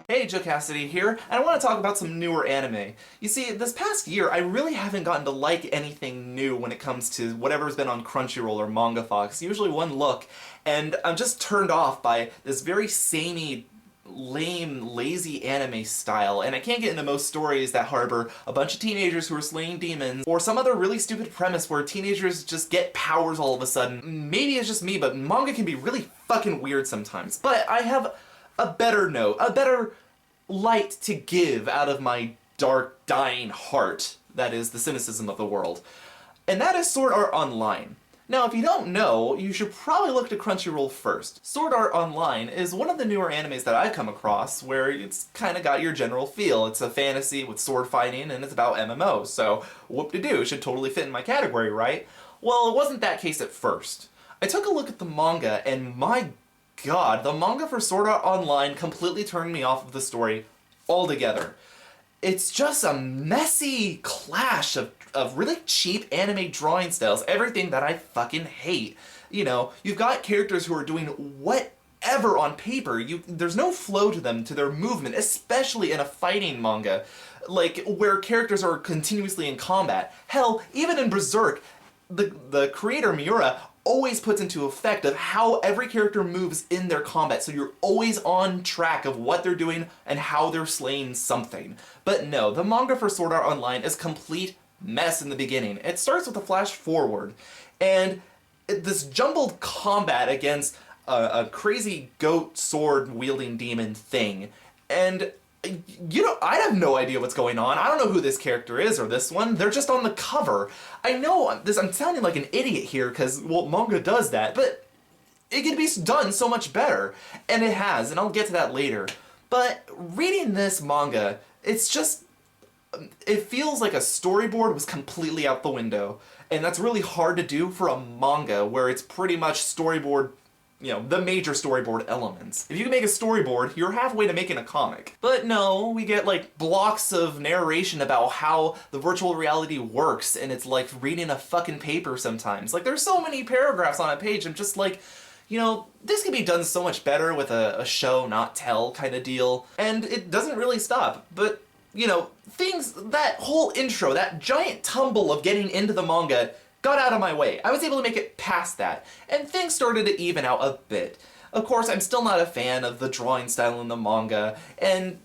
Hey, Joe Cassidy here, and I want to talk about some newer anime. You see, this past year, I really haven't gotten to like anything new when it comes to whatever's been on Crunchyroll or Manga Fox. Usually one look, and I'm just turned off by this very samey, lame, lazy anime style, and I can't get into most stories that harbor a bunch of teenagers who are slaying demons, or some other really stupid premise where teenagers just get powers all of a sudden. Maybe it's just me, but manga can be really fucking weird sometimes. But I have a better note, a better light to give out of my dark, dying heart that is the cynicism of the world. And that is Sword Art Online. Now, if you don't know, you should probably look to Crunchyroll first. Sword Art Online is one of the newer animes that I've come across where it's kind of got your general feel. It's a fantasy with sword fighting and it's about MMOs, so whoop-de-doo, should totally fit in my category, right? Well, it wasn't that case at first. I took a look at the manga and my God, the manga for Sword Art Online completely turned me off of the story altogether. It's just a messy clash of really cheap anime drawing styles, everything that I fucking hate. You know, you've got characters who are doing whatever on paper. There's no flow to them, to their movement, especially in a fighting manga, like where characters are continuously in combat. Hell, even in Berserk, the creator Miura always puts into effect of how every character moves in their combat, so you're always on track of what they're doing and how they're slaying something. But no, the manga for Sword Art Online is complete mess in the beginning. It starts with a flash forward, and this jumbled combat against a crazy goat sword wielding demon thing, and you know, I have no idea what's going on. I don't know who this character is or this one. They're just on the cover. I know this. I'm sounding like an idiot here because, well, manga does that, but it can be done so much better. And it has, and I'll get to that later. But reading this manga, it's just, it feels like a storyboard was completely out the window. And that's really hard to do for a manga where it's pretty much storyboard, you know, the major storyboard elements. If you can make a storyboard, you're halfway to making a comic. But no, we get like blocks of narration about how the virtual reality works, and it's like reading a fucking paper sometimes. Like, there's so many paragraphs on a page, I'm just like, you know, this could be done so much better with a show, not tell kind of deal. And it doesn't really stop, but, you know, that whole intro, that giant tumble of getting into the manga got out of my way. I was able to make it past that, and things started to even out a bit. Of course, I'm still not a fan of the drawing style in the manga, and,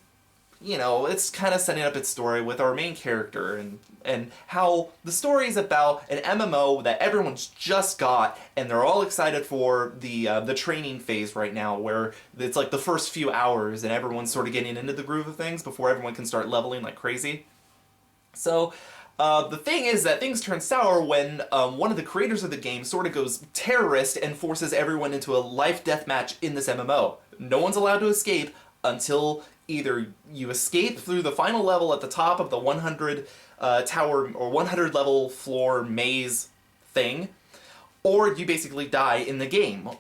you know, it's kind of setting up its story with our main character, and how the story is about an MMO that everyone's just got, and they're all excited for the training phase right now, where it's like the first few hours, and everyone's sort of getting into the groove of things before everyone can start leveling like crazy. So, the thing is that things turn sour when one of the creators of the game sort of goes terrorist and forces everyone into a life-death match in this MMO. No one's allowed to escape until either you escape through the final level at the top of the 100 tower or 100 level floor maze thing, or you basically die in the game.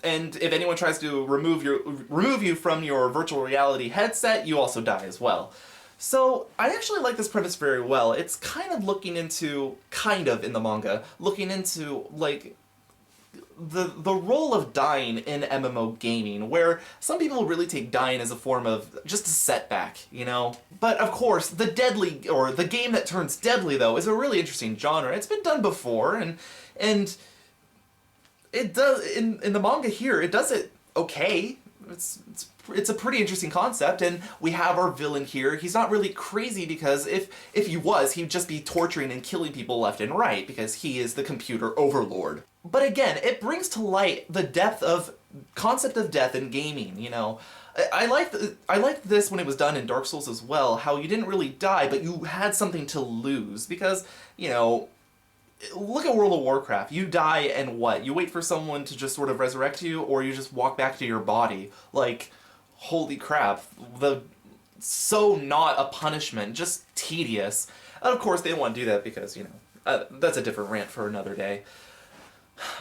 And if anyone tries to remove you from your virtual reality headset, you also die as well. So, I actually like this premise very well. It's kind of looking into, in the manga, looking into, like, the role of dying in MMO gaming, where some people really take dying as a form of just a setback, you know? But, of course, the game that turns deadly, though, is a really interesting genre. It's been done before, and it does, in the manga here, it does it okay. It's a pretty interesting concept, and we have our villain here. He's not really crazy, because if he was, he'd just be torturing and killing people left and right, because he is the computer overlord. But again, it brings to light the concept of death in gaming, you know. I liked this when it was done in Dark Souls as well, how you didn't really die, but you had something to lose, because, you know, look at World of Warcraft. You die and what? You wait for someone to just sort of resurrect you, or you just walk back to your body. Like, holy crap. So not a punishment, just tedious. And of course, they don't want to do that because, you know, that's a different rant for another day.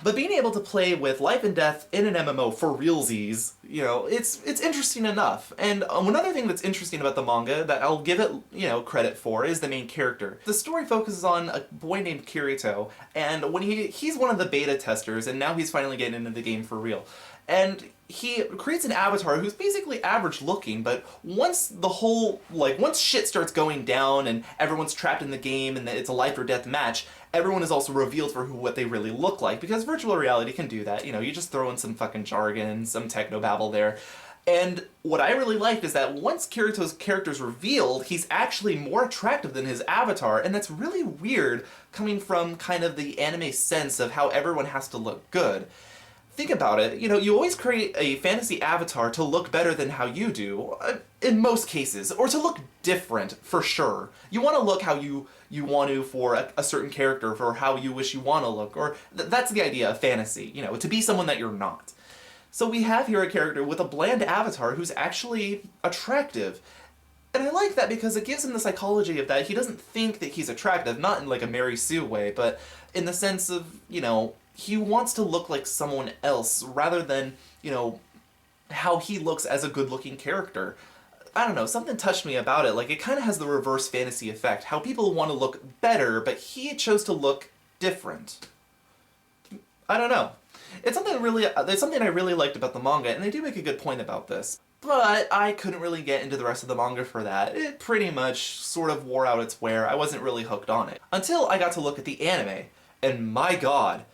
But being able to play with life and death in an MMO for realsies, you know, it's interesting enough. And another thing that's interesting about the manga that I'll give it, you know, credit for is the main character. The story focuses on a boy named Kirito, and when he's one of the beta testers, and now he's finally getting into the game for real. And he creates an avatar who's basically average looking, but once shit starts going down and everyone's trapped in the game and it's a life or death match, everyone is also revealed for what they really look like, because virtual reality can do that. You just throw in some fucking jargon, some technobabble there. And what I really liked is that once Kirito's character's revealed, he's actually more attractive than his avatar, and that's really weird coming from kind of the anime sense of how everyone has to look good. Think about it, you always create a fantasy avatar to look better than how you do, in most cases, or to look different, for sure. You want to look how you want to for a certain character, for how you wish you want to look, or that's the idea of fantasy, to be someone that you're not. So we have here a character with a bland avatar who's actually attractive. And I like that because it gives him the psychology of that he doesn't think that he's attractive, not in like a Mary Sue way, but in the sense of, he wants to look like someone else rather than, how he looks as a good-looking character. I don't know, something touched me about it. Like, it kind of has the reverse fantasy effect, how people want to look better, but he chose to look different. I don't know. It's something I really liked about the manga, and they do make a good point about this. But I couldn't really get into the rest of the manga for that. It pretty much sort of wore out its wear. I wasn't really hooked on it. Until I got to look at the anime, and my god,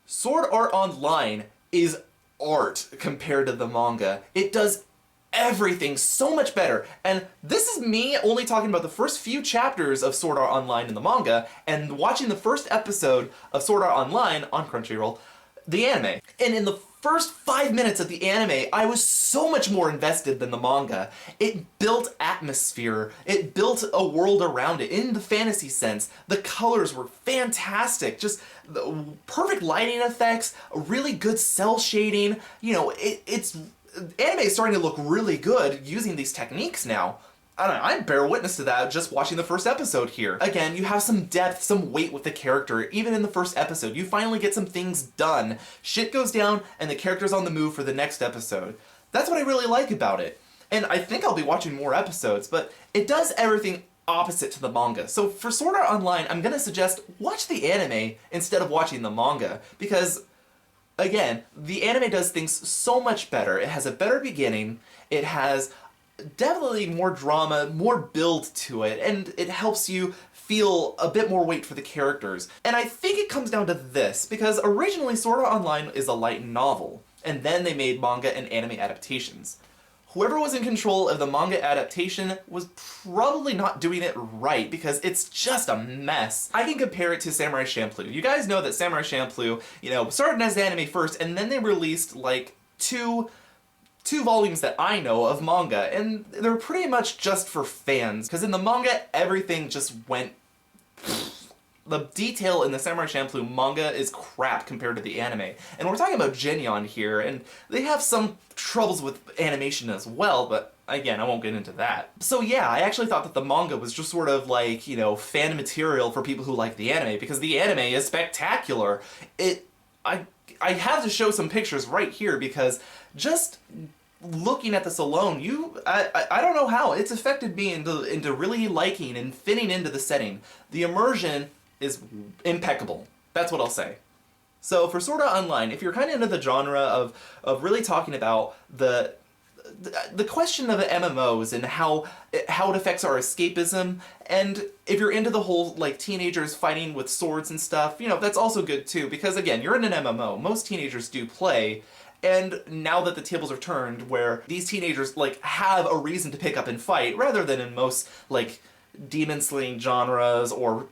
Sword Art Online is art compared to the manga. It does everything so much better. And this is me only talking about the first few chapters of Sword Art Online in the manga, and watching the first episode of Sword Art Online on Crunchyroll, the anime. And in the first 5 minutes of the anime, I was so much more invested than the manga. It built atmosphere. It built a world around it in the fantasy sense. The colors were fantastic. Just the perfect lighting effects, really good cell shading. It's anime is starting to look really good using these techniques now. I don't know, I bear witness to that just watching the first episode here. Again, you have some depth, some weight with the character, even in the first episode. You finally get some things done. Shit goes down, and the character's on the move for the next episode. That's what I really like about it. And I think I'll be watching more episodes, but it does everything opposite to the manga. So for Sword Art Online, I'm gonna suggest watch the anime instead of watching the manga, because again, the anime does things so much better. It has a better beginning, it has definitely more drama, more build to it, and it helps you feel a bit more weight for the characters. And I think it comes down to this, because originally Sword Art Online is a light novel, and then they made manga and anime adaptations. Whoever was in control of the manga adaptation was probably not doing it right, because it's just a mess. I can compare it to Samurai Champloo. You guys know that Samurai Champloo, started as anime first, and then they released like two volumes that I know of manga, and they're pretty much just for fans, because in the manga, everything just went... The detail in the Samurai Champloo manga is crap compared to the anime. And we're talking about Genyon here, and they have some troubles with animation as well, but again, I won't get into that. So yeah, I actually thought that the manga was just sort of like, fan material for people who like the anime, because the anime is spectacular. I have to show some pictures right here, because just looking at this alone, I don't know how, it's affected me into really liking and fitting into the setting. The immersion is impeccable. That's what I'll say. So for Sword Art Online, if you're kind of into the genre of really talking about the question of MMOs and how it affects our escapism, and if you're into the whole like teenagers fighting with swords and stuff, that's also good too, because again, you're in an MMO. Most teenagers do play, and now that the tables are turned where these teenagers like have a reason to pick up and fight, rather than in most like demon slaying genres or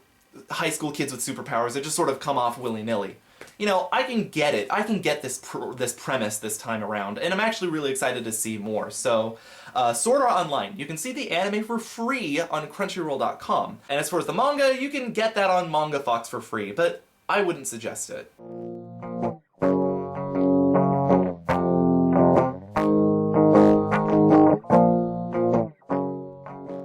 high school kids with superpowers that just sort of come off willy-nilly. I can get it. I can get this premise this time around, and I'm actually really excited to see more. So, Sword Art Online, you can see the anime for free on Crunchyroll.com. And as far as the manga, you can get that on Manga Fox for free, but I wouldn't suggest it.